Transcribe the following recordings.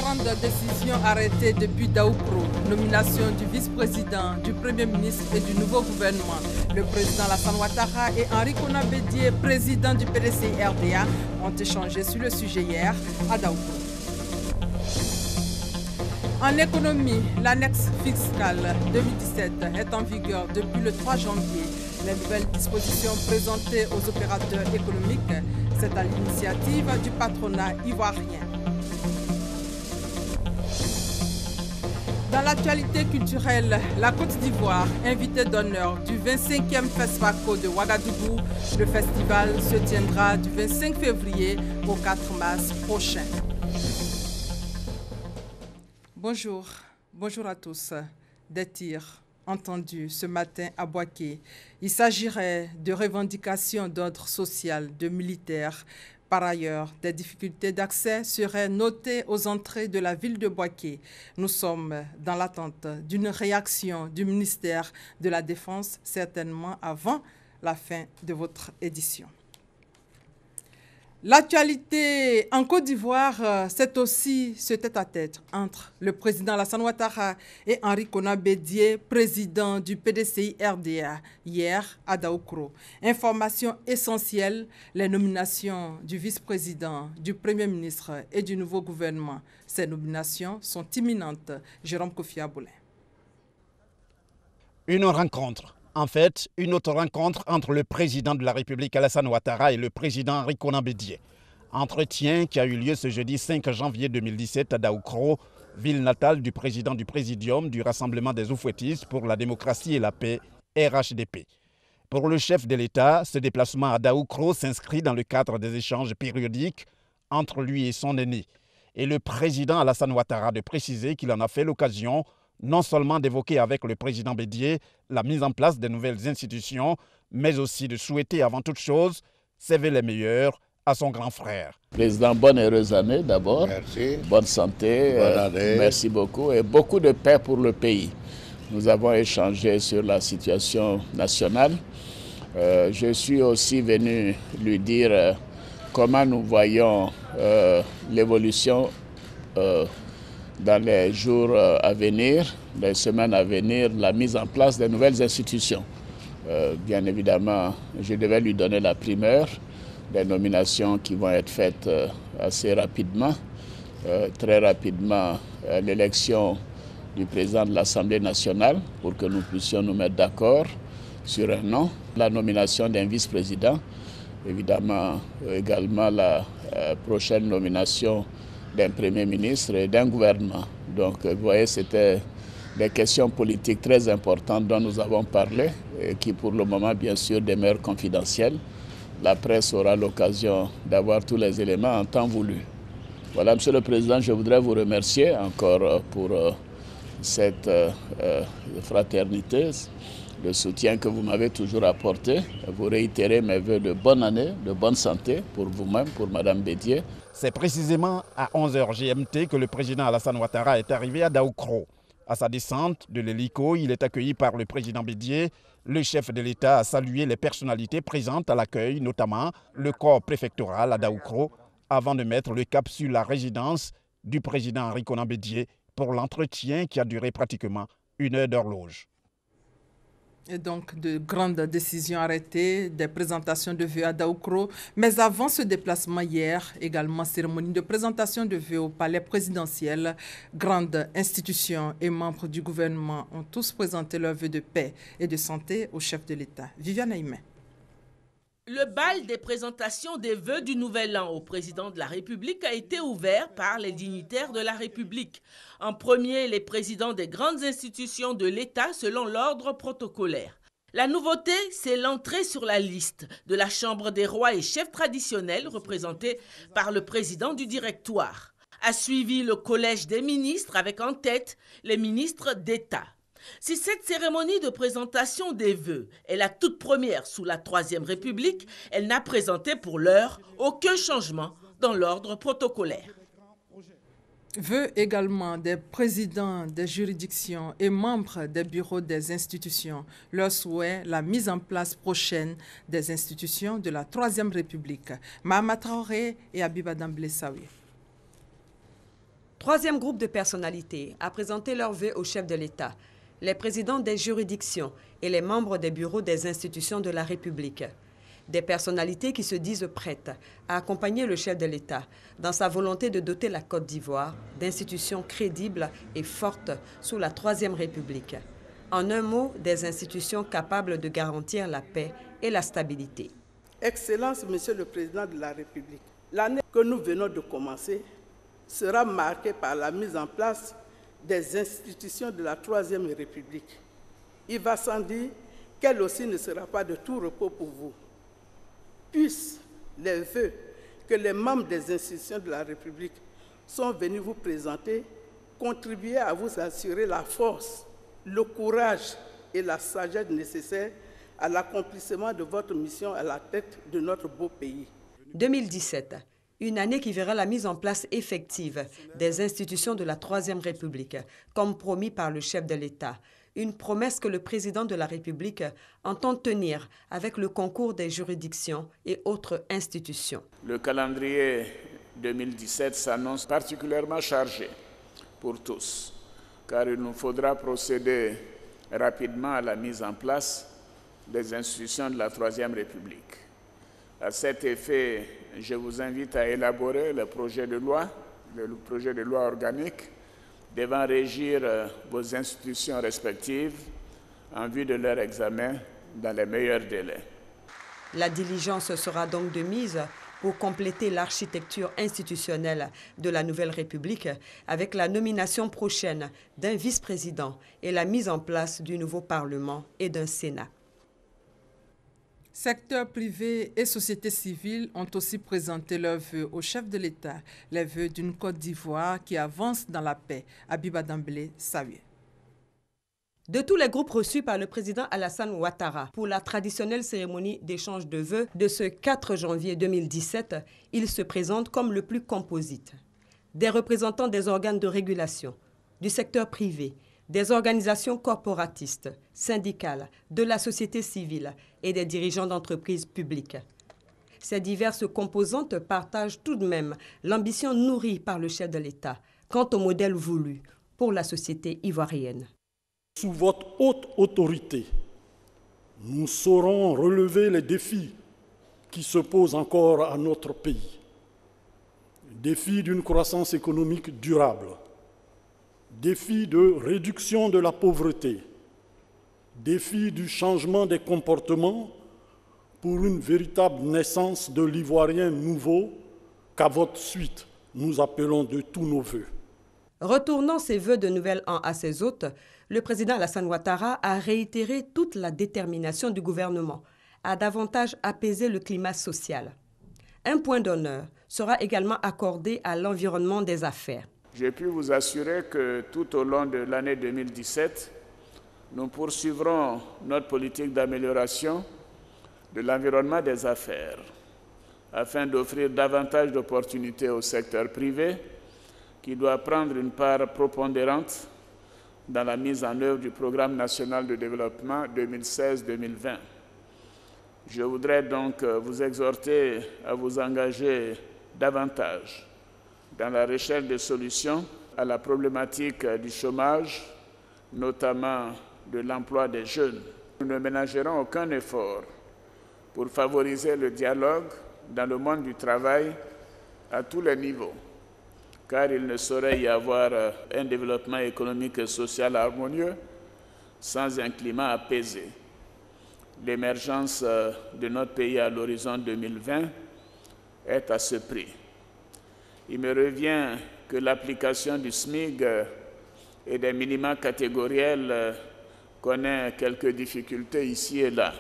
Grande décision arrêtée depuis Daoukro. Nomination du vice-président, du premier ministre et du nouveau gouvernement. Le président Alassane Ouattara et Henri Konan Bédié, président du PDCI-RDA, ont échangé sur le sujet hier à Daoukro. En économie, l'annexe fiscale 2017 est en vigueur depuis le 3 janvier. Les nouvelles dispositions présentées aux opérateurs économiques, c'est à l'initiative du patronat ivoirien. Dans l'actualité culturelle, la Côte d'Ivoire, invitée d'honneur du 25e FESFACO de Ouagadougou, le festival se tiendra du 25 février au 4 mars prochain. Bonjour à tous. Des tirs entendus ce matin à Boaké. Il s'agirait de revendications d'ordre social de militaires. Par ailleurs, des difficultés d'accès seraient notées aux entrées de la ville de Boaké. Nous sommes dans l'attente d'une réaction du ministère de la Défense, certainement avant la fin de votre édition. L'actualité en Côte d'Ivoire, c'est aussi ce tête-à-tête entre le président Alassane Ouattara et Henri Konan Bédié, président du PDCI-RDA, hier à Daoukro. Information essentielle, les nominations du vice-président, du premier ministre et du nouveau gouvernement. Ces nominations sont imminentes. Jérôme Kofi Aboulin. Une rencontre. En fait, une autre rencontre entre le président de la République Alassane Ouattara et le président Henri Konan Bédié. Entretien qui a eu lieu ce jeudi 5 janvier 2017 à Daoukro, ville natale du président du Présidium du Rassemblement des Oufouettistes pour la démocratie et la paix, RHDP. Pour le chef de l'État, ce déplacement à Daoukro s'inscrit dans le cadre des échanges périodiques entre lui et son aîné. Et le président Alassane Ouattara de préciser qu'il en a fait l'occasion non seulement d'évoquer avec le président Bédié la mise en place des nouvelles institutions, mais aussi de souhaiter avant toute chose s'éveiller les meilleurs à son grand frère. Président, bonne et heureuse année d'abord. Merci. Bonne santé. Bonne année. Merci beaucoup et beaucoup de paix pour le pays. Nous avons échangé sur la situation nationale. Je suis aussi venu lui dire comment nous voyons l'évolution dans les jours à venir, les semaines à venir, la mise en place des nouvelles institutions. Bien évidemment, je devais lui donner la primeur des nominations qui vont être faites assez rapidement. Très rapidement, l'élection du président de l'Assemblée nationale pour que nous puissions nous mettre d'accord sur un nom. La nomination d'un vice-président, évidemment également la prochaine nomination d'un premier ministre et d'un gouvernement. Donc, vous voyez, c'était des questions politiques très importantes dont nous avons parlé et qui, pour le moment, bien sûr, demeurent confidentielles. La presse aura l'occasion d'avoir tous les éléments en temps voulu. Voilà, Monsieur le Président, je voudrais vous remercier encore pour cette fraternité, le soutien que vous m'avez toujours apporté. Vous réitérez mes vœux de bonne année, de bonne santé pour vous-même, pour Mme Bédié. C'est précisément à 11h GMT que le président Alassane Ouattara est arrivé à Daoukro. À sa descente de l'hélico, il est accueilli par le président Bédié. Le chef de l'État a salué les personnalités présentes à l'accueil, notamment le corps préfectoral à Daoukro, avant de mettre le cap sur la résidence du président Henri Konan Bédié pour l'entretien qui a duré pratiquement 1 heure d'horloge. Et donc, de grandes décisions arrêtées, des présentations de vœux à Daoukro. Mais avant ce déplacement hier, également cérémonie de présentation de vœux au palais présidentiel. Grandes institutions et membres du gouvernement ont tous présenté leurs vœux de paix et de santé au chef de l'État. Viviane Aïmé. Le bal des présentations des vœux du Nouvel An au président de la République a été ouvert par les dignitaires de la République. En premier, les présidents des grandes institutions de l'État selon l'ordre protocolaire. La nouveauté, c'est l'entrée sur la liste de la Chambre des rois et chefs traditionnels représentés par le président du directoire. A suivi le collège des ministres avec en tête les ministres d'État. Si cette cérémonie de présentation des vœux est la toute première sous la Troisième République, elle n'a présenté pour l'heure aucun changement dans l'ordre protocolaire. Vœux également des présidents des juridictions et membres des bureaux des institutions. Leur souhait, la mise en place prochaine des institutions de la Troisième République. Mahama Traoré et Abiba Damblé Sawi. Troisième groupe de personnalités a présenté leurs vœux au chef de l'État, les présidents des juridictions et les membres des bureaux des institutions de la République. Des personnalités qui se disent prêtes à accompagner le chef de l'État dans sa volonté de doter la Côte d'Ivoire d'institutions crédibles et fortes sous la Troisième République. En un mot, des institutions capables de garantir la paix et la stabilité. Excellence, Monsieur le Président de la République, l'année que nous venons de commencer sera marquée par la mise en place des institutions de la Troisième République. Il va sans dire qu'elle aussi ne sera pas de tout repos pour vous. Puissent les vœux que les membres des institutions de la République sont venus vous présenter contribuer à vous assurer la force, le courage et la sagesse nécessaires à l'accomplissement de votre mission à la tête de notre beau pays. 2017, une année qui verra la mise en place effective des institutions de la Troisième République, comme promis par le chef de l'État. Une promesse que le président de la République entend tenir avec le concours des juridictions et autres institutions. Le calendrier 2017 s'annonce particulièrement chargé pour tous, car il nous faudra procéder rapidement à la mise en place des institutions de la Troisième République. À cet effet, je vous invite à élaborer le projet de loi organique devant régir vos institutions respectives en vue de leur examen dans les meilleurs délais. La diligence sera donc de mise pour compléter l'architecture institutionnelle de la Nouvelle République avec la nomination prochaine d'un vice-président et la mise en place du nouveau Parlement et d'un Sénat. Secteur privé et société civile ont aussi présenté leurs vœux au chef de l'État, les vœux d'une Côte d'Ivoire qui avance dans la paix. Abiba Dambélé, Salué. De tous les groupes reçus par le président Alassane Ouattara pour la traditionnelle cérémonie d'échange de vœux de ce 4 janvier 2017, il se présente comme le plus composite. Des représentants des organes de régulation, du secteur privé, des organisations corporatistes, syndicales, de la société civile et des dirigeants d'entreprises publiques. Ces diverses composantes partagent tout de même l'ambition nourrie par le chef de l'État quant au modèle voulu pour la société ivoirienne. Sous votre haute autorité, nous saurons relever les défis qui se posent encore à notre pays. Défis d'une croissance économique durable, défis de réduction de la pauvreté, défis du changement des comportements pour une véritable naissance de l'Ivoirien nouveau qu'à votre suite nous appelons de tous nos vœux. Retournant ses vœux de nouvel an à ses hôtes, le président Alassane Ouattara a réitéré toute la détermination du gouvernement à davantage apaiser le climat social. Un point d'honneur sera également accordé à l'environnement des affaires. J'ai pu vous assurer que tout au long de l'année 2017, nous poursuivrons notre politique d'amélioration de l'environnement des affaires afin d'offrir davantage d'opportunités au secteur privé qui doit prendre une part prépondérante dans la mise en œuvre du Programme national de développement 2016-2020. Je voudrais donc vous exhorter à vous engager davantage dans la recherche de solutions à la problématique du chômage, notamment de l'emploi des jeunes. Nous ne ménagerons aucun effort pour favoriser le dialogue dans le monde du travail à tous les niveaux, car il ne saurait y avoir un développement économique et social harmonieux sans un climat apaisé. L'émergence de notre pays à l'horizon 2020 est à ce prix. Il me revient que l'application du SMIC et des minima catégoriels connaît quelques difficultés ici et là.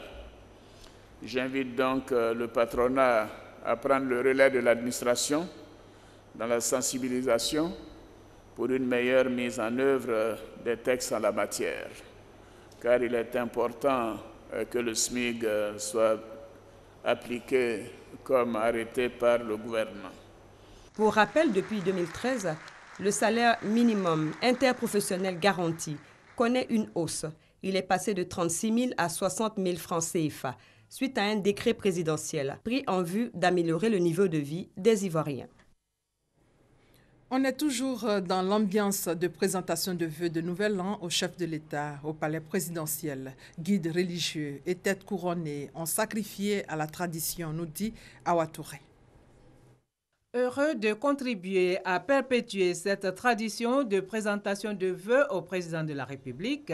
J'invite donc le patronat à prendre le relais de l'administration dans la sensibilisation pour une meilleure mise en œuvre des textes en la matière, car il est important que le SMIC soit appliqué comme arrêté par le gouvernement. Pour rappel, depuis 2013, le salaire minimum interprofessionnel garanti connaît une hausse. Il est passé de 36 000 à 60 000 francs CFA, suite à un décret présidentiel pris en vue d'améliorer le niveau de vie des Ivoiriens. On est toujours dans l'ambiance de présentation de vœux de Nouvel An au chef de l'État, au palais présidentiel. Guides religieux et têtes couronnées ont sacrifié à la tradition, nous dit Awa Touré. Heureux de contribuer à perpétuer cette tradition de présentation de vœux au président de la République,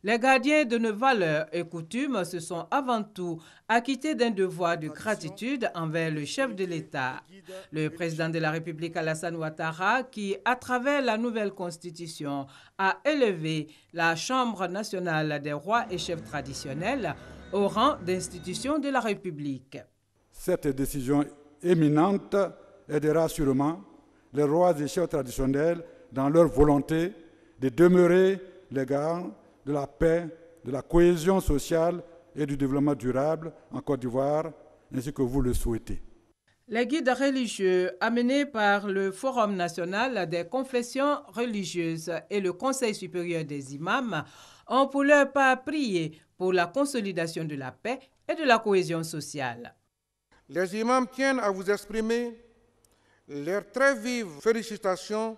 les gardiens de nos valeurs et coutumes se sont avant tout acquittés d'un devoir de gratitude envers le chef de l'État. Le président de la République, Alassane Ouattara, qui, à travers la nouvelle constitution, a élevé la Chambre nationale des rois et chefs traditionnels au rang d'institution de la République. Cette décision éminente aidera sûrement les rois et chefs traditionnels dans leur volonté de demeurer les garants de la paix, de la cohésion sociale et du développement durable en Côte d'Ivoire, ainsi que vous le souhaitez. Les guides religieux amenés par le Forum national des confessions religieuses et le Conseil supérieur des imams ont pour leur part prié pour la consolidation de la paix et de la cohésion sociale. Les imams tiennent à vous exprimer leurs très vives félicitations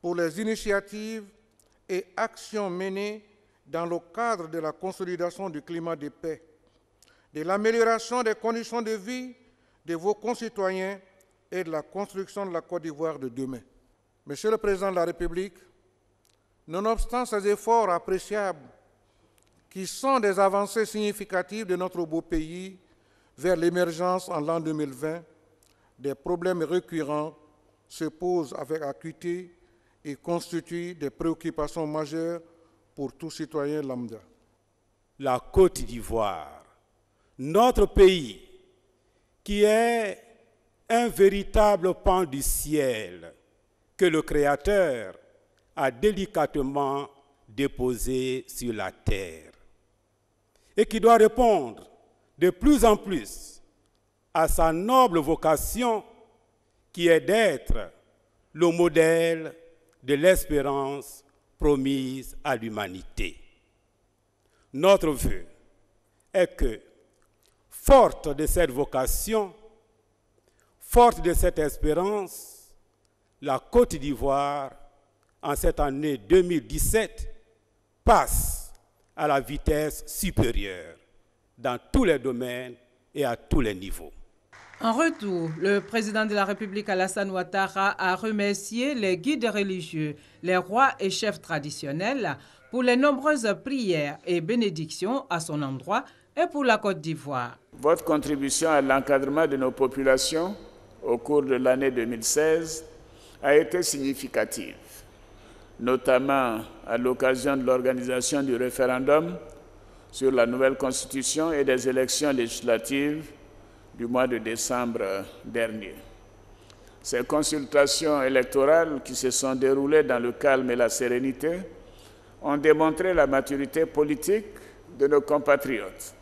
pour les initiatives et actions menées dans le cadre de la consolidation du climat de paix, de l'amélioration des conditions de vie de vos concitoyens et de la construction de la Côte d'Ivoire de demain. Monsieur le Président de la République, nonobstant ces efforts appréciables qui sont des avancées significatives de notre beau pays vers l'émergence en l'an 2020, des problèmes récurrents se posent avec acuité et constituent des préoccupations majeures pour tout citoyen lambda. La Côte d'Ivoire, notre pays, qui est un véritable pan du ciel que le Créateur a délicatement déposé sur la terre et qui doit répondre de plus en plus à sa noble vocation qui est d'être le modèle de l'espérance promise à l'humanité. Notre vœu est que, forte de cette vocation, forte de cette espérance, la Côte d'Ivoire, en cette année 2017, passe à la vitesse supérieure dans tous les domaines et à tous les niveaux. En retour, le président de la République, Alassane Ouattara, a remercié les guides religieux, les rois et chefs traditionnels pour les nombreuses prières et bénédictions à son endroit et pour la Côte d'Ivoire. Votre contribution à l'encadrement de nos populations au cours de l'année 2016 a été significative, notamment à l'occasion de l'organisation du référendum sur la nouvelle constitution et des élections législatives du mois de décembre dernier. Ces consultations électorales qui se sont déroulées dans le calme et la sérénité ont démontré la maturité politique de nos compatriotes,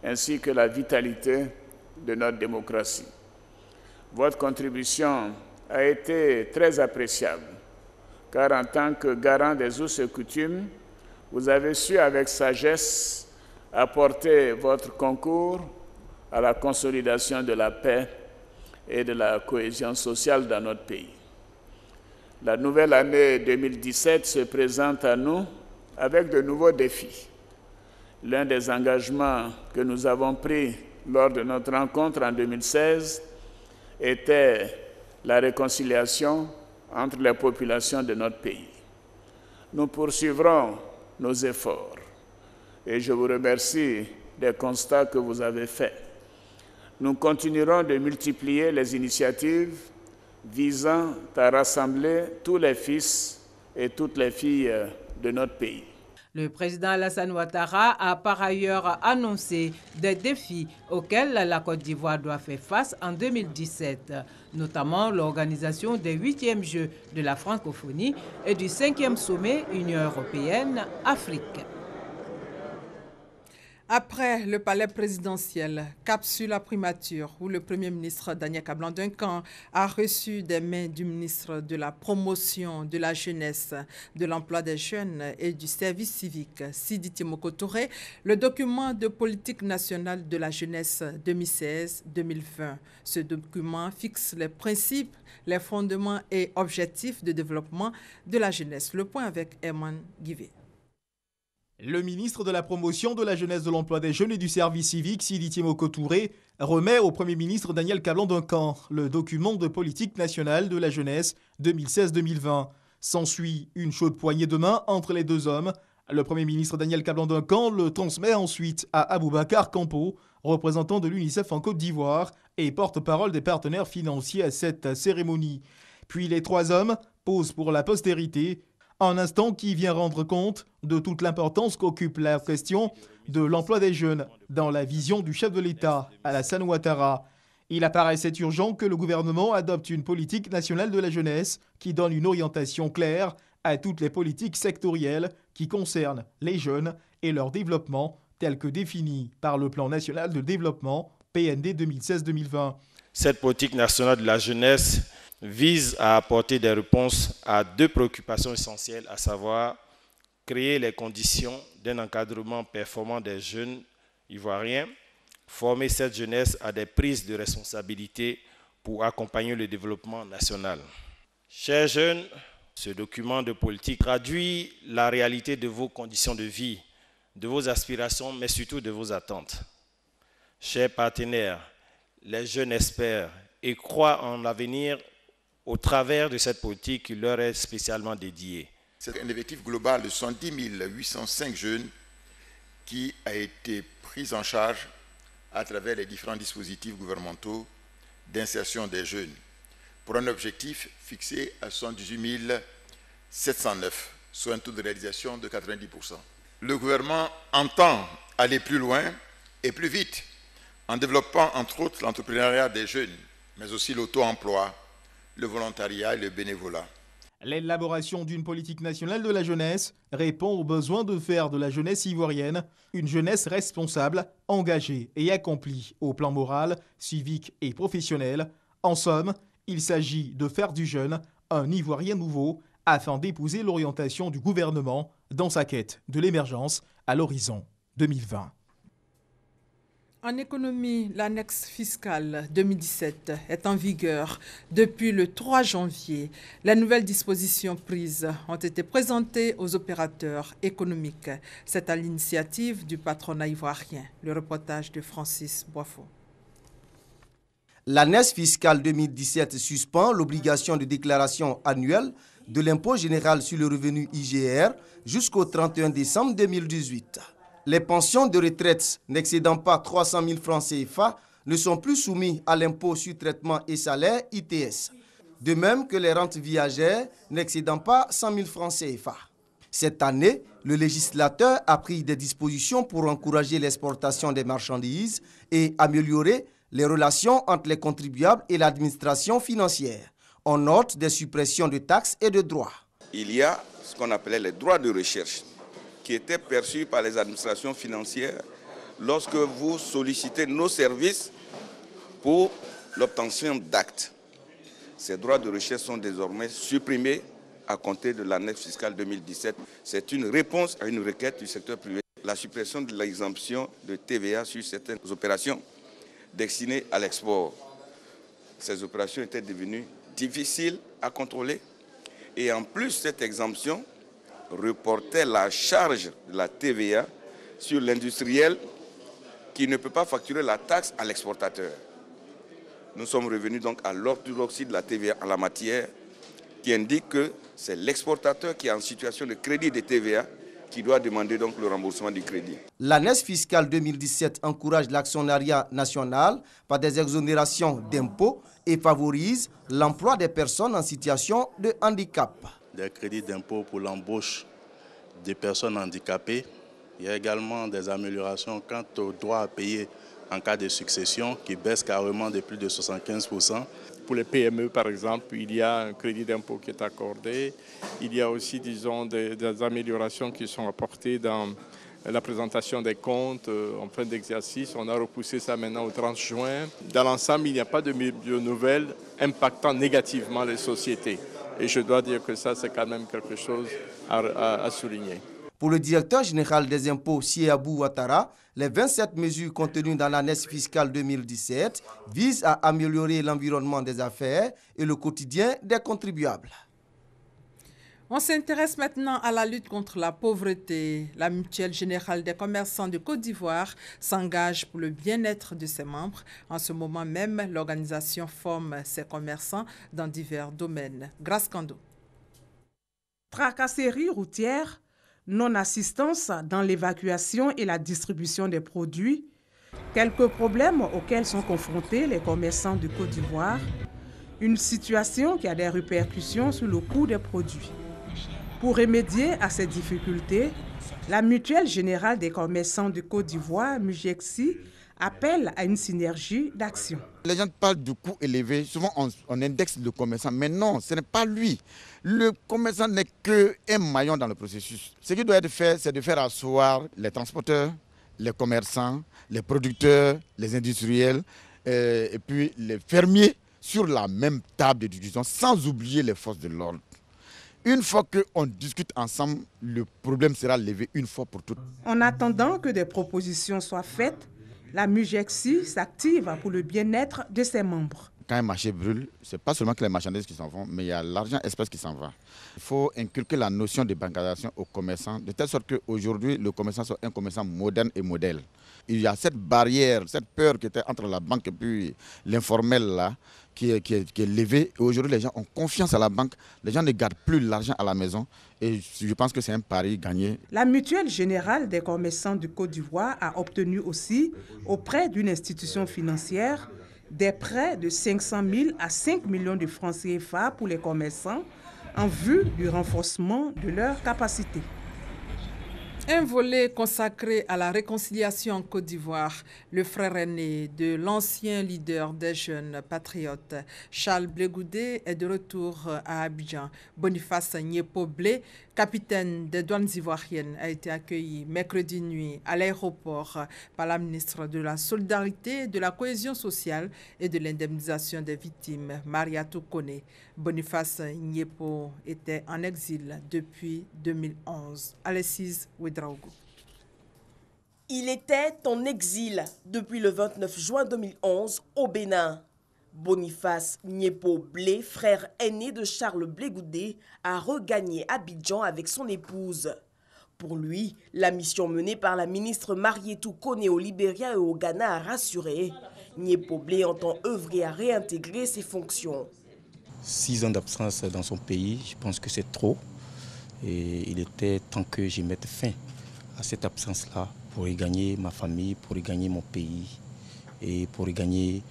ainsi que la vitalité de notre démocratie. Votre contribution a été très appréciable, car en tant que garant des us et coutumes, vous avez su avec sagesse apporter votre concours à la consolidation de la paix et de la cohésion sociale dans notre pays. La nouvelle année 2017 se présente à nous avec de nouveaux défis. L'un des engagements que nous avons pris lors de notre rencontre en 2016 était la réconciliation entre les populations de notre pays. Nous poursuivrons nos efforts et je vous remercie des constats que vous avez faits. Nous continuerons de multiplier les initiatives visant à rassembler tous les fils et toutes les filles de notre pays. Le président Alassane Ouattara a par ailleurs annoncé des défis auxquels la Côte d'Ivoire doit faire face en 2017, notamment l'organisation des 8e Jeux de la francophonie et du 5e sommet Union européenne-Afrique. Après le palais présidentiel, cap sur la primature où le Premier ministre Daniel Kablan-Duncan a reçu des mains du ministre de la Promotion de la Jeunesse, de l'Emploi des Jeunes et du Service civique, Sidi Timoko Touré, le document de politique nationale de la jeunesse 2016-2020. Ce document fixe les principes, les fondements et objectifs de développement de la jeunesse. Le point avec Herman Guivet. Le ministre de la Promotion de la Jeunesse, de l'Emploi des Jeunes et du Service civique, Sidi Timoko Touré, remet au Premier ministre Daniel Kablan-Duncan le document de politique nationale de la jeunesse 2016-2020. S'ensuit une chaude poignée de main entre les deux hommes. Le Premier ministre Daniel Kablan-Duncan le transmet ensuite à Aboubacar Campo, représentant de l'UNICEF en Côte d'Ivoire et porte-parole des partenaires financiers à cette cérémonie. Puis les trois hommes posent pour la postérité un instant qui vient rendre compte de toute l'importance qu'occupe la question de l'emploi des jeunes dans la vision du chef de l'État, Alassane Ouattara. Il apparaissait urgent que le gouvernement adopte une politique nationale de la jeunesse qui donne une orientation claire à toutes les politiques sectorielles qui concernent les jeunes et leur développement tel que défini par le plan national de développement PND 2016-2020. Cette politique nationale de la jeunesse vise à apporter des réponses à deux préoccupations essentielles, à savoir créer les conditions d'un encadrement performant des jeunes ivoiriens, former cette jeunesse à des prises de responsabilité pour accompagner le développement national. Chers jeunes, ce document de politique traduit la réalité de vos conditions de vie, de vos aspirations, mais surtout de vos attentes. Chers partenaires, les jeunes espèrent et croient en l'avenir au travers de cette politique qui leur est spécialement dédiée. C'est un effectif global de 110 805 jeunes qui a été pris en charge à travers les différents dispositifs gouvernementaux d'insertion des jeunes, pour un objectif fixé à 118 709, soit un taux de réalisation de 90%. Le gouvernement entend aller plus loin et plus vite en développant entre autres l'entrepreneuriat des jeunes, mais aussi l'auto-emploi, le volontariat et le bénévolat. L'élaboration d'une politique nationale de la jeunesse répond au besoin de faire de la jeunesse ivoirienne une jeunesse responsable, engagée et accomplie au plan moral, civique et professionnel. En somme, il s'agit de faire du jeune un Ivoirien nouveau afin d'épouser l'orientation du gouvernement dans sa quête de l'émergence à l'horizon 2020. En économie, l'annexe fiscale 2017 est en vigueur depuis le 3 janvier. Les nouvelles dispositions prises ont été présentées aux opérateurs économiques. C'est à l'initiative du patronat ivoirien. Le reportage de Francis Boifo. L'annexe fiscale 2017 suspend l'obligation de déclaration annuelle de l'impôt général sur le revenu IGR jusqu'au 31 décembre 2018. Les pensions de retraite n'excédant pas 300 000 francs CFA ne sont plus soumises à l'impôt sur traitement et salaire ITS, de même que les rentes viagères n'excédant pas 100 000 francs CFA. Cette année, le législateur a pris des dispositions pour encourager l'exportation des marchandises et améliorer les relations entre les contribuables et l'administration financière. On note des suppressions de taxes et de droits. Il y a ce qu'on appelait les droits de recherche, qui étaient perçus par les administrations financières lorsque vous sollicitez nos services pour l'obtention d'actes. Ces droits de recherche sont désormais supprimés à compter de l'annexe fiscale 2017. C'est une réponse à une requête du secteur privé. La suppression de l'exemption de TVA sur certaines opérations destinées à l'export. Ces opérations étaient devenues difficiles à contrôler et en plus cette exemption reportait la charge de la TVA sur l'industriel qui ne peut pas facturer la taxe à l'exportateur. Nous sommes revenus donc à l'orthodoxie de la TVA en la matière qui indique que c'est l'exportateur qui est en situation de crédit de TVA qui doit demander donc le remboursement du crédit. L'annexe fiscale 2017 encourage l'actionnariat national par des exonérations d'impôts et favorise l'emploi des personnes en situation de handicap. Des crédits d'impôt pour l'embauche des personnes handicapées. Il y a également des améliorations quant au droit à payer en cas de succession qui baisse carrément de plus de 75%. Pour les PME, par exemple, il y a un crédit d'impôt qui est accordé. Il y a aussi, disons, des améliorations qui sont apportées dans la présentation des comptes en fin d'exercice. On a repoussé ça maintenant au 30 juin. Dans l'ensemble, il n'y a pas de nouvelles impactant négativement les sociétés. Et je dois dire que ça, c'est quand même quelque chose à souligner. Pour le directeur général des impôts, Siabou Ouattara, les 27 mesures contenues dans l'année fiscale 2017 visent à améliorer l'environnement des affaires et le quotidien des contribuables. On s'intéresse maintenant à la lutte contre la pauvreté. La Mutuelle générale des commerçants de Côte d'Ivoire s'engage pour le bien-être de ses membres. En ce moment même, l'organisation forme ses commerçants dans divers domaines. Grâce Kando. Tracasseries routières, non-assistance dans l'évacuation et la distribution des produits, quelques problèmes auxquels sont confrontés les commerçants de Côte d'Ivoire, une situation qui a des répercussions sur le coût des produits. Pour remédier à ces difficultés, la Mutuelle générale des commerçants de Côte d'Ivoire, MUGECSI, appelle à une synergie d'action. Les gens parlent du coût élevé, souvent on indexe le commerçant, mais non, ce n'est pas lui. Le commerçant n'est qu'un maillon dans le processus. Ce qui doit être fait, c'est de faire asseoir les transporteurs, les commerçants, les producteurs, les industriels et puis les fermiers sur la même table de discussion, sans oublier les forces de l'ordre. Une fois qu'on discute ensemble, le problème sera levé une fois pour toutes. En attendant que des propositions soient faites, la MUGECSI s'active pour le bien-être de ses membres. Quand un marché brûle, ce n'est pas seulement que les marchandises qui s'en vont, mais il y a l'argent espèce qui s'en va. Il faut inculquer la notion de bancarisation aux commerçants, de telle sorte qu'aujourd'hui, le commerçant soit un commerçant moderne et modèle. Il y a cette barrière, cette peur qui était entre la banque et puis l'informel là, qui est levée. Aujourd'hui, les gens ont confiance à la banque. Les gens ne gardent plus l'argent à la maison. Et je pense que c'est un pari gagné. La Mutuelle générale des commerçants de Côte d'Ivoire a obtenu aussi, auprès d'une institution financière, des prêts de 500 000 à 5 millions de francs CFA pour les commerçants en vue du renforcement de leurs capacités. Un volet consacré à la réconciliation en Côte d'Ivoire. Le frère aîné de l'ancien leader des jeunes patriotes, Charles Blé Goudé, est de retour à Abidjan. Boniface Nyepo-Blé, capitaine des douanes ivoiriennes, a été accueilli mercredi nuit à l'aéroport par la ministre de la Solidarité, de la Cohésion sociale et de l'indemnisation des victimes, Mariatou Kone. Boniface Nyepo était en exil depuis 2011. Alexis Ouedraogo. Il était en exil depuis le 29 juin 2011 au Bénin. Boniface Nyepo-Blé, frère aîné de Charles Blé Goudé, a regagné Abidjan avec son épouse. Pour lui, la mission menée par la ministre Mariatou Kone au Libéria et au Ghana a rassuré. Nyepo-Blé entend œuvrer à réintégrer ses fonctions. 6 ans d'absence dans son pays, je pense que c'est trop. Et il était temps que j'y mette fin à cette absence-là pour y gagner ma famille, pour y gagner mon pays et pour y gagner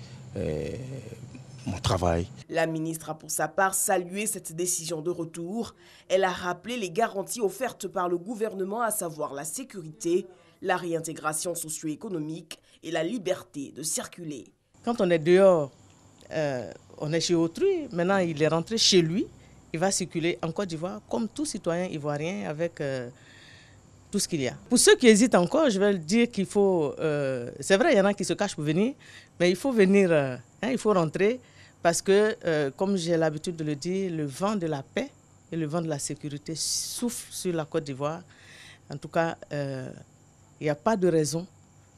mon travail. La ministre a pour sa part salué cette décision de retour. Elle a rappelé les garanties offertes par le gouvernement, à savoir la sécurité, la réintégration socio-économique et la liberté de circuler. Quand on est dehors, on est chez autrui. Maintenant, il est rentré chez lui. Il va circuler en Côte d'Ivoire comme tout citoyen ivoirien avec tout ce qu'il y a. Pour ceux qui hésitent encore, je vais dire qu'il faut... c'est vrai, il y en a qui se cachent pour venir, mais il faut venir, il faut rentrer parce que, comme j'ai l'habitude de le dire, le vent de la paix et le vent de la sécurité souffle sur la Côte d'Ivoire. En tout cas, il n'y a pas de raison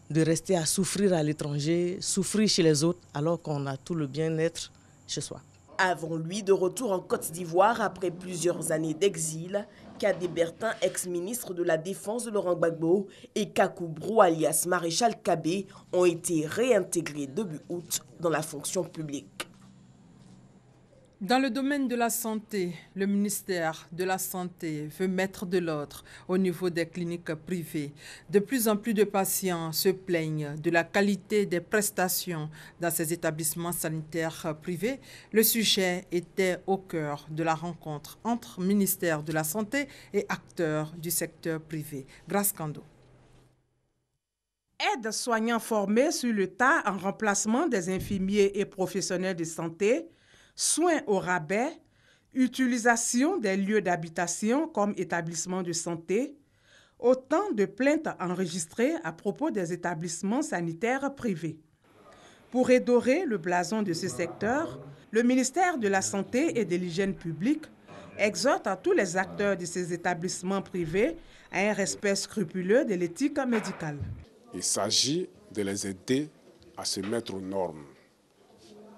de rester à souffrir à l'étranger, souffrir chez les autres, alors qu'on a tout le bien-être chez soi. Avant lui, de retour en Côte d'Ivoire après plusieurs années d'exil, Kadé Bertin, ex-ministre de la Défense de Laurent Gbagbo, et Kakou Brou, alias Maréchal Kabé, ont été réintégrés début août dans la fonction publique. Dans le domaine de la santé, le ministère de la Santé veut mettre de l'ordre au niveau des cliniques privées. De plus en plus de patients se plaignent de la qualité des prestations dans ces établissements sanitaires privés. Le sujet était au cœur de la rencontre entre ministère de la Santé et acteurs du secteur privé. Grâce Kando. Aides-soignants formés sur le tas en remplacement des infirmiers et professionnels de santé, soins au rabais, utilisation des lieux d'habitation comme établissements de santé. Autant de plaintes enregistrées à propos des établissements sanitaires privés. Pour redorer le blason de ce secteur, le ministère de la Santé et de l'Hygiène publique exhorte à tous les acteurs de ces établissements privés à un respect scrupuleux de l'éthique médicale. Il s'agit de les aider à se mettre aux normes,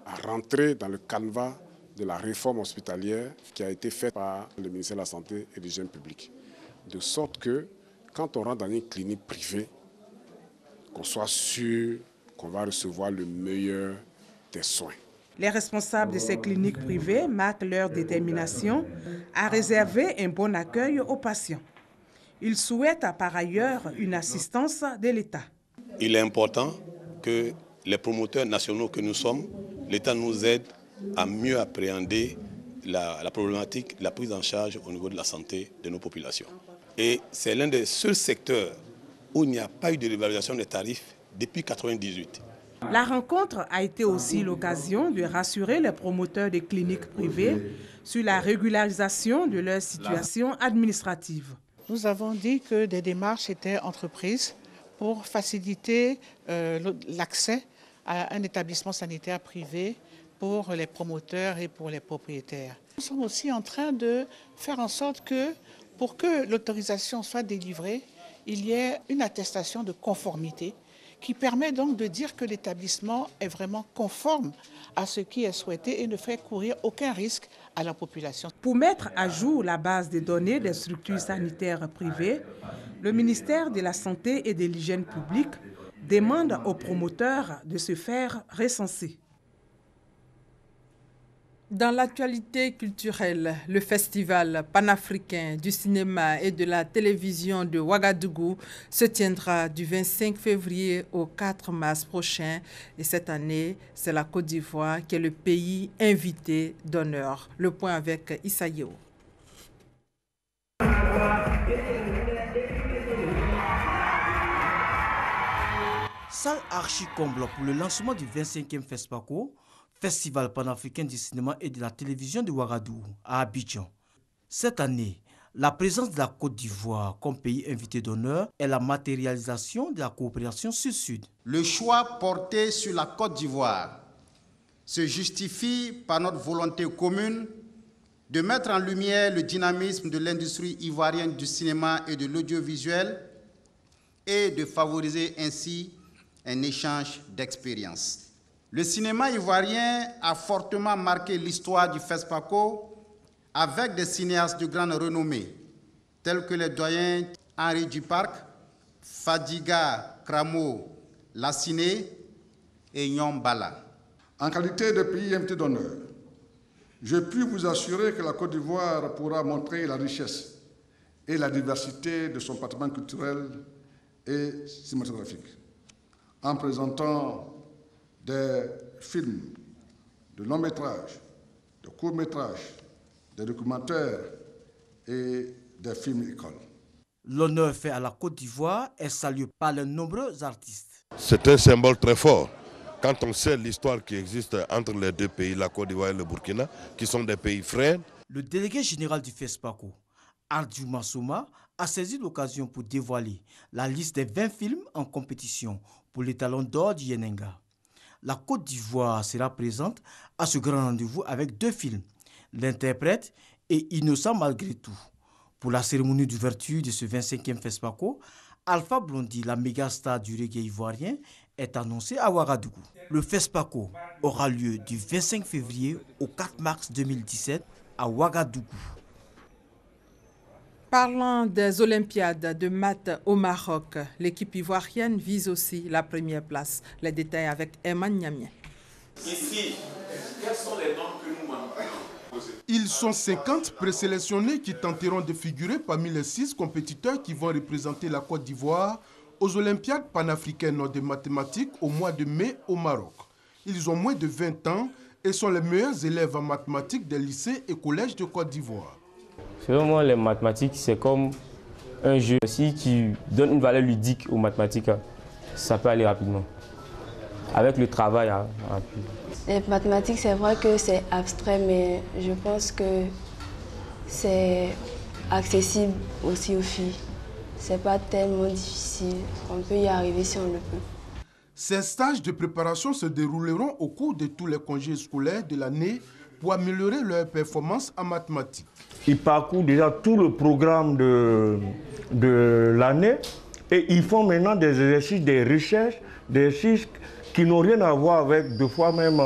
à rentrer dans le canevas de la réforme hospitalière qui a été faite par le ministère de la Santé et de l'Hygiène publique. De sorte que, quand on rentre dans une clinique privée, qu'on soit sûr qu'on va recevoir le meilleur des soins. Les responsables de ces cliniques privées marquent leur détermination à réserver un bon accueil aux patients. Ils souhaitent par ailleurs une assistance de l'État. Il est important que les promoteurs nationaux que nous sommes, l'État nous aide à mieux appréhender la problématique de la prise en charge au niveau de la santé de nos populations. Et c'est l'un des seuls secteurs où il n'y a pas eu de réévaluation des tarifs depuis 1998. La rencontre a été aussi l'occasion de rassurer les promoteurs des cliniques privées sur la régularisation de leur situation administrative. Nous avons dit que des démarches étaient entreprises pour faciliter l'accès à un établissement sanitaire privé pour les promoteurs et pour les propriétaires. Nous sommes aussi en train de faire en sorte que, pour que l'autorisation soit délivrée, il y ait une attestation de conformité qui permet donc de dire que l'établissement est vraiment conforme à ce qui est souhaité et ne fait courir aucun risque à la population. Pour mettre à jour la base des données des structures sanitaires privées, le ministère de la Santé et de l'Hygiène publique demande aux promoteurs de se faire recenser. Dans l'actualité culturelle, le festival panafricain du cinéma et de la télévision de Ouagadougou se tiendra du 25 février au 4 mars prochain. Et cette année, c'est la Côte d'Ivoire qui est le pays invité d'honneur. Le point avec Issa Yeo. Salle archi-comble pour le lancement du 25e FESPACO, Festival panafricain du cinéma et de la télévision de Ouagadougou, à Abidjan. Cette année, la présence de la Côte d'Ivoire comme pays invité d'honneur est la matérialisation de la coopération sud-sud. Le choix porté sur la Côte d'Ivoire se justifie par notre volonté commune de mettre en lumière le dynamisme de l'industrie ivoirienne du cinéma et de l'audiovisuel et de favoriser ainsi un échange d'expériences. Le cinéma ivoirien a fortement marqué l'histoire du FESPACO avec des cinéastes de grande renommée, tels que les doyens Henri Duparc, Fadiga Kramo Lassiné et Nyom Bala. En qualité de pays invité d'honneur, je puis vous assurer que la Côte d'Ivoire pourra montrer la richesse et la diversité de son patrimoine culturel et cinématographique, en présentant des films, de longs métrages, de courts métrages, des documentaires et des films écoles. L'honneur fait à la Côte d'Ivoire est salué par les nombreux artistes. C'est un symbole très fort. Quand on sait l'histoire qui existe entre les deux pays, la Côte d'Ivoire et le Burkina, qui sont des pays frères. Le délégué général du FESPACO, Ardu Massouma, a saisi l'occasion pour dévoiler la liste des 20 films en compétition pour les Talons d'or du Yenenga. La Côte d'Ivoire sera présente à ce grand rendez-vous avec 2 films, L'interprète et Innocent malgré tout. Pour la cérémonie d'ouverture de ce 25e FESPACO, Alpha Blondy, la méga star du reggae ivoirien, est annoncé à Ouagadougou. Le FESPACO aura lieu du 25 février au 4 mars 2017 à Ouagadougou. Parlant des Olympiades de maths au Maroc, l'équipe ivoirienne vise aussi la première place. Les détails avec Emma Niamien. Ici, quels sont les noms que nous manquons? Ils sont 50 présélectionnés qui tenteront de figurer parmi les 6 compétiteurs qui vont représenter la Côte d'Ivoire aux Olympiades panafricaines de mathématiques au mois de mai au Maroc. Ils ont moins de 20 ans et sont les meilleurs élèves en mathématiques des lycées et collèges de Côte d'Ivoire. Selon moi, les mathématiques, c'est comme un jeu. Si tu donnes une valeur ludique aux mathématiques, ça peut aller rapidement. Avec le travail rapide. Les mathématiques, c'est vrai que c'est abstrait, mais je pense que c'est accessible aussi aux filles. c'est pas tellement difficile. On peut y arriver si on le peut. Ces stages de préparation se dérouleront au cours de tous les congés scolaires de l'année pour améliorer leur performance en mathématiques. Ils parcourent déjà tout le programme de l'année et ils font maintenant des exercices, des recherches, des exercices qui n'ont rien à voir avec deux fois même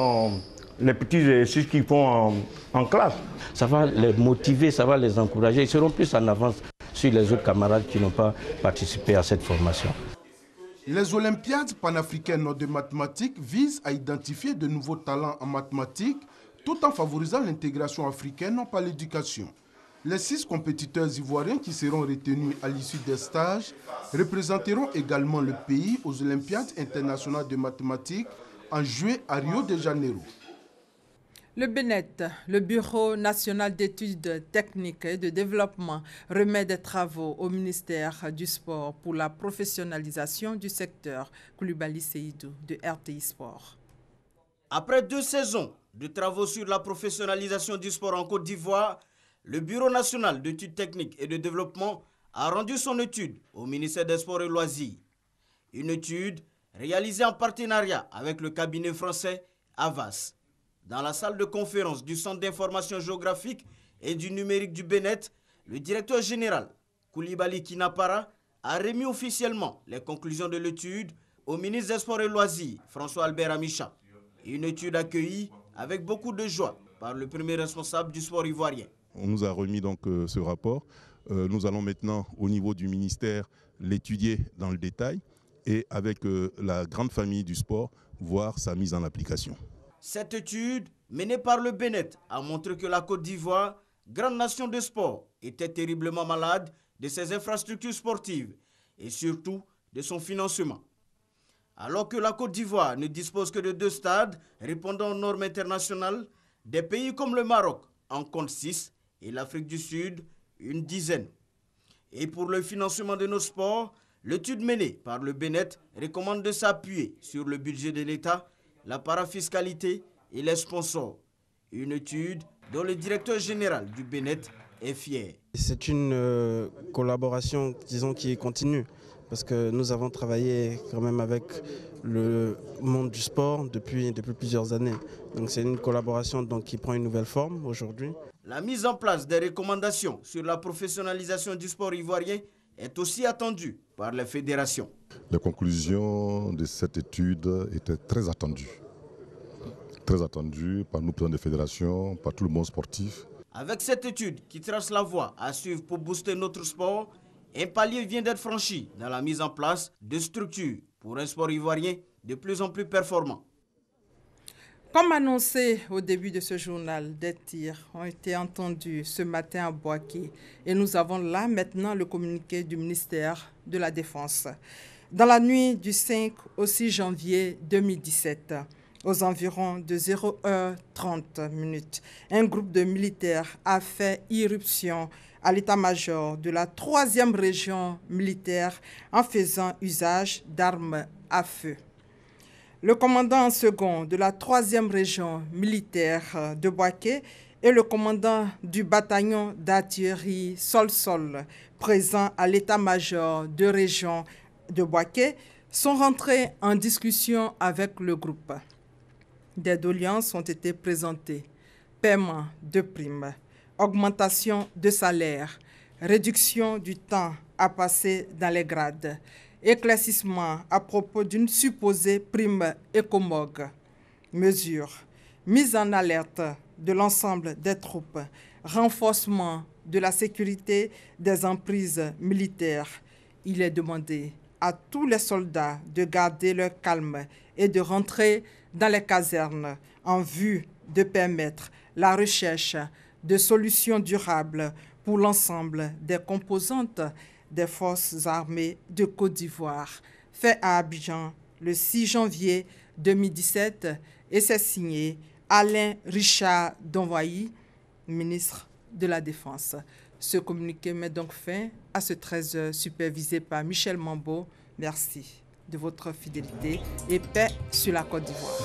les petits exercices qu'ils font en classe. Ça va les motiver, ça va les encourager. Ils seront plus en avance sur les autres camarades qui n'ont pas participé à cette formation. Les Olympiades panafricaines de mathématiques visent à identifier de nouveaux talents en mathématiques tout en favorisant l'intégration africaine par l'éducation. Les 6 compétiteurs ivoiriens qui seront retenus à l'issue des stages représenteront également le pays aux Olympiades internationales de mathématiques en juillet à Rio de Janeiro. Le BNET, le Bureau national d'études techniques et de développement, remet des travaux au ministère du Sport pour la professionnalisation du secteur. Koulibaly Seydou de RTI Sport. Après 2 saisons de travaux sur la professionnalisation du sport en Côte d'Ivoire, le Bureau national d'études techniques et de développement a rendu son étude au ministère des Sports et Loisirs. Une étude réalisée en partenariat avec le cabinet français Havas. Dans la salle de conférence du Centre d'information géographique et du numérique du BNET, le directeur général, Koulibaly Kinapara, a remis officiellement les conclusions de l'étude au ministre des Sports et Loisirs, François-Albert Amicha. Une étude accueillie avec beaucoup de joie par le premier responsable du sport ivoirien. On nous a remis donc ce rapport. Nous allons maintenant au niveau du ministère l'étudier dans le détail et avec la grande famille du sport voir sa mise en application. Cette étude menée par le BNET a montré que la Côte d'Ivoire, grande nation de sport, était terriblement malade de ses infrastructures sportives et surtout de son financement. Alors que la Côte d'Ivoire ne dispose que de 2 stades répondant aux normes internationales, des pays comme le Maroc en comptent 6 et l'Afrique du Sud une dizaine. Et pour le financement de nos sports, l'étude menée par le BNET recommande de s'appuyer sur le budget de l'État, la parafiscalité et les sponsors. Une étude dont le directeur général du BNET est fier. C'est une collaboration, disons, qui est continue, parce que nous avons travaillé quand même avec le monde du sport depuis plusieurs années. Donc c'est une collaboration donc, qui prend une nouvelle forme aujourd'hui. La mise en place des recommandations sur la professionnalisation du sport ivoirien est aussi attendue par les fédérations. Les conclusions de cette étude étaient très attendues par nous, présidents des fédérations, par tout le monde sportif. Avec cette étude qui trace la voie à suivre pour booster notre sport, un palier vient d'être franchi dans la mise en place de structures pour un sport ivoirien de plus en plus performant. Comme annoncé au début de ce journal, des tirs ont été entendus ce matin à Bouaké et nous avons là maintenant le communiqué du ministère de la Défense. Dans la nuit du 5 au 6 janvier 2017, aux environs de 0h30, un groupe de militaires a fait irruption à l'état-major de la 3e région militaire en faisant usage d'armes à feu. Le commandant en second de la 3e région militaire de Bouaké et le commandant du bataillon d'artillerie sol-sol présent à l'état-major de région de Bouaké sont rentrés en discussion avec le groupe. Des doléances ont été présentées. Paiement de primes, augmentation de salaire, réduction du temps à passer dans les grades, éclaircissement à propos d'une supposée prime Ecomog, mesures, mise en alerte de l'ensemble des troupes, renforcement de la sécurité des emprises militaires. Il est demandé à tous les soldats de garder leur calme et de rentrer dans les casernes en vue de permettre la recherche de solutions durables pour l'ensemble des composantes des forces armées de Côte d'Ivoire, fait à Abidjan le 6 janvier 2017 et c'est signé Alain Richard Donvoyi, ministre de la Défense. Ce communiqué met donc fin à ce 13h supervisé par Michel Mambo. Merci de votre fidélité et paix sur la Côte d'Ivoire.